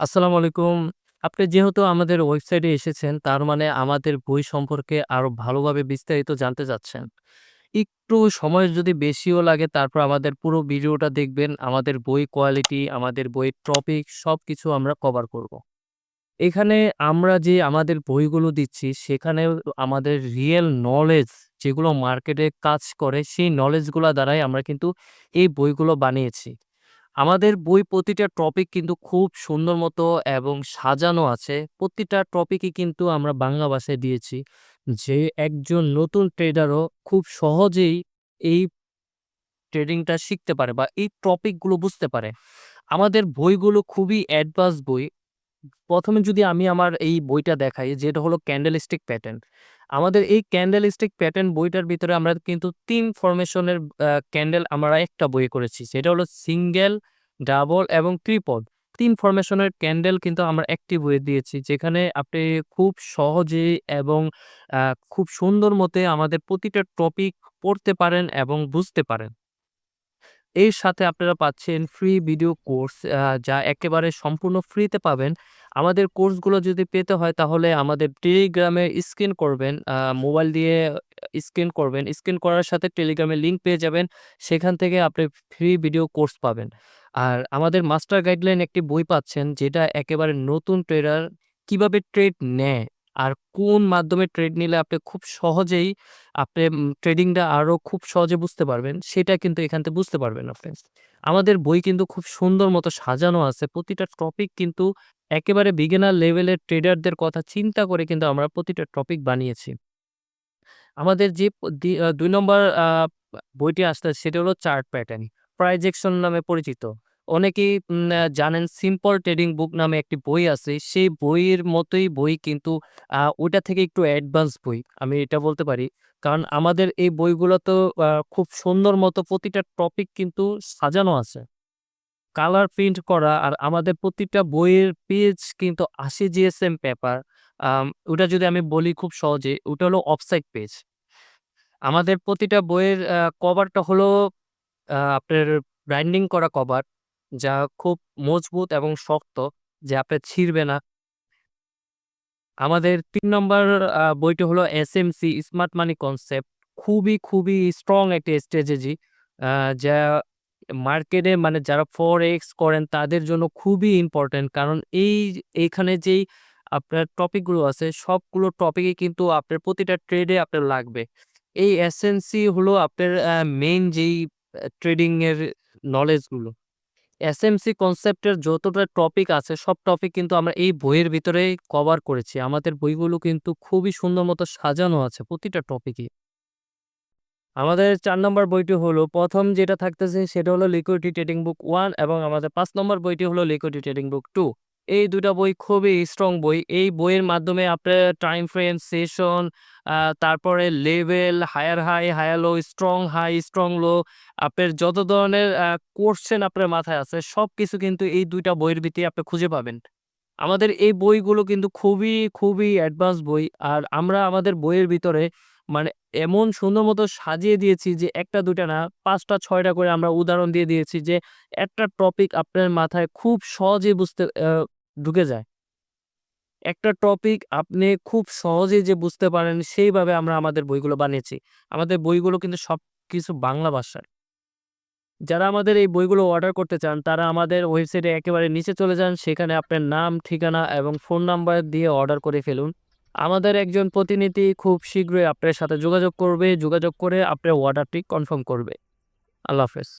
আসসালামু আলাইকুম। আপনি যেহেতু আমাদের ওয়েবসাইটে এসেছেন, তার মানে আমাদের বই সম্পর্কে আরো ভালোভাবে বিস্তারিত জানতে চাচ্ছেন। একটু সময় যদি বেশিও লাগে, তারপর আমাদের পুরো ভিডিওটা দেখবেন। আমাদের বই কোয়ালিটি, আমাদের বইয়ের টপিক সবকিছু আমরা কভার করব। এখানে আমরা যে আমাদের বইগুলো দিচ্ছি, সেখানেও আমাদের রিয়েল নলেজ যেগুলো মার্কেটে কাজ করে, সেই নলেজগুলা দ্বারাই আমরা কিন্তু এই বইগুলো বানিয়েছি। আমাদের বই প্রতিটা টপিক কিন্তু খুব সুন্দর মতো এবং সাজানো আছে। প্রতিটা টপিকই কিন্তু আমরা বাংলা ভাষায় দিয়েছি। যে একজন নতুন ট্রেডারও খুব সহজেই এই ট্রেডিংটা শিখতে পারে বা এই টপিকগুলো বুঝতে পারে। আমাদের বইগুলো খুবই অ্যাডভান্স বই। ১ম এ যদি আমি আমার এই বইটা দেখাই, যেটা হলো ক্যান্ডেলস্টিক প্যাটার্ন। আমাদের এই ক্যান্ডেলস্টিক প্যাটার্ন বইটার ভিতরে আমরা কিন্তু ৩ ফরমেশনের ক্যান্ডেল আমরা একটা বইয়ে করেছি। সেটা হলো সিঙ্গেল, ডাবল এবং ট্রিপল। ৩ ফরমেশনের ক্যান্ডেল কিন্তু আমরা একটি বইয়ে দিয়েছি। যেখানে আপনি খুব সহজে এবং আ খুব সুন্দর মতে আমাদের প্রতিটা টপিক পড়তে পারেন এবং বুঝতে পারেন। এর সাথে আপনারা পাচ্ছেন ফ্রি ভিডিও কোর্স যা একেবারে সম্পূর্ণ ফ্রিতে পাবেন। আমাদের কোর্সগুলো যদি পেতে হয়, তাহলে আমাদের টেলিগ্রামে স্ক্যান করবেন। মোবাইল দিয়ে স্ক্যান করবেন। স্ক্যান করার সাথে টেলিগ্রামের লিঙ্ক পেয়ে যাবেন। সেখান থেকে আপনি ফ্রি ভিডিও কোর্স পাবেন। আর আমাদের মাস্টার গাইডলাইন একটি বই পাচ্ছেন, যেটা একেবারে নতুন ট্রেডার কিভাবে ট্রেড নেয়, আর কোন মাধ্যমে ট্রেড নিলে আপনি খুব সহজেই ট্রেডিংটা আরো খুব সহজে বুঝতে পারবেন, সেটা কিন্তু এখান থেকে বুঝতে পারবেন আপনি। আমাদের বই কিন্তু খুব সুন্দর মতো সাজানো আছে। প্রতিটা টপিক কিন্তু একেবারে বিগিনার লেভেলের ট্রেডারদের কথা চিন্তা করে কিন্তু আমরা প্রতিটা টপিক বানিয়েছি। আমাদের যে ২ নম্বর বইটি আসছে, সেটা হলো চার্ট প্যাটার্ন। প্রাইজেকশন নামে পরিচিত। অনেকেই জানেন সিম্পল ট্রেডিং বুক নামে একটি বই আছে। সেই বইয়ের মতোই বই, কিন্তু ওইটা থেকে একটু অ্যাডভান্স বই। আমি এটা বলতে পারি। কারণ আমাদের এই বইগুলোতেও খুব সুন্দর মতো প্রতিটা টপিক কিন্তু সাজানো আছে। কালার প্রিন্ট করা, আর আমাদের প্রতিটা বইয়ের পেজ কিন্তু ৮০ জিএসএম পেপার। ওটা যদি আমি বলি খুব সহজে, ওটা হলো অফসাইড পেজ। আমাদের প্রতিটা বইয়ের কভারটা হলো আপনার বাইন্ডিং করা কভার, যা খুব মজবুত এবং শক্ত, যে আপনার ছিঁড়বে না। আমাদের ৩ নম্বর বইটি হলো এসএমসি স্মার্ট মানি কনসেপ্ট। খুবই স্ট্রং একটি স্ট্র্যাটেজি, যা মার্কেটে মানে যারা ফরেক্স করেন তাদের জন্য খুবই ইম্পোর্টেন্ট। কারণ এইখানে যেই আপনার টপিকগুলো আছে, সবগুলো টপিকই কিন্তু আপনার প্রতিটা ট্রেডে আপনার লাগবে। এই এসএনসি হলো আপনার মেইন যেই ট্রেডিং এর নলেজ গুলো। এসএমসি কনসেপ্টের যতটা টপিক আছে, সব টপিক কিন্তু আমরা এই বইয়ের ভিতরেই কভার করেছি। আমাদের বইগুলো কিন্তু খুবই সুন্দর মতো সাজানো আছে প্রতিটা টপিকই। আমাদের ৪ নম্বর বইটি হলো, ১ম যেটা থাকতেছে সেটা হলো লিকুইডিটি ট্রেডিং বুক 1, এবং আমাদের ৫ নম্বর বইটি হলো লিকুইডিটি ট্রেডিং বুক 2। এই ২ টা বই খুবই স্ট্রং বই। এই বইয়ের মাধ্যমে আপনার টাইম ফ্রেম, সেশন, তারপরে level, higher high, higher low, strong high, strong low, আপনার যত ধরনের কোয়েশ্চেন আপনার মাথায় আছে, সবকিছু কিন্তু এই ২ টা বইয়ের ভিতরেই আপনি খুঁজে পাবেন। আমাদের এই বইগুলো কিন্তু খুবই অ্যাডভান্স বই। আর আমরা আমাদের বইয়ের ভিতরে মানে এমন সুন্দর মতো সাজিয়ে দিয়েছি যে ১ টা ২ টা না, ৫ টা ৬ টা করে আমরা উদাহরণ দিয়ে দিয়েছি, যে একটা টপিক আপনার মাথায় খুব সহজেই বুঝতে ঢুকে যায়। একটা টপিক আপনি খুব সহজেই যে বুঝতে পারেন, সেইভাবে আমরা আমাদের বইগুলো বানিয়েছি। আমাদের বইগুলো কিন্তু সবকিছু বাংলা ভাষায়। যারা আমাদের এই বইগুলো অর্ডার করতে চান, তারা আমাদের ওয়েবসাইটে একেবারে নিচে চলে যান। সেখানে আপনার নাম, ঠিকানা এবং ফোন নাম্বার দিয়ে অর্ডার করে ফেলুন। আমাদের একজন প্রতিনিধি খুব শীঘ্রই আপনার সাথে যোগাযোগ করবে। যোগাযোগ করে আপনার অর্ডারটি কনফার্ম করবে। আল্লাহ হাফেজ।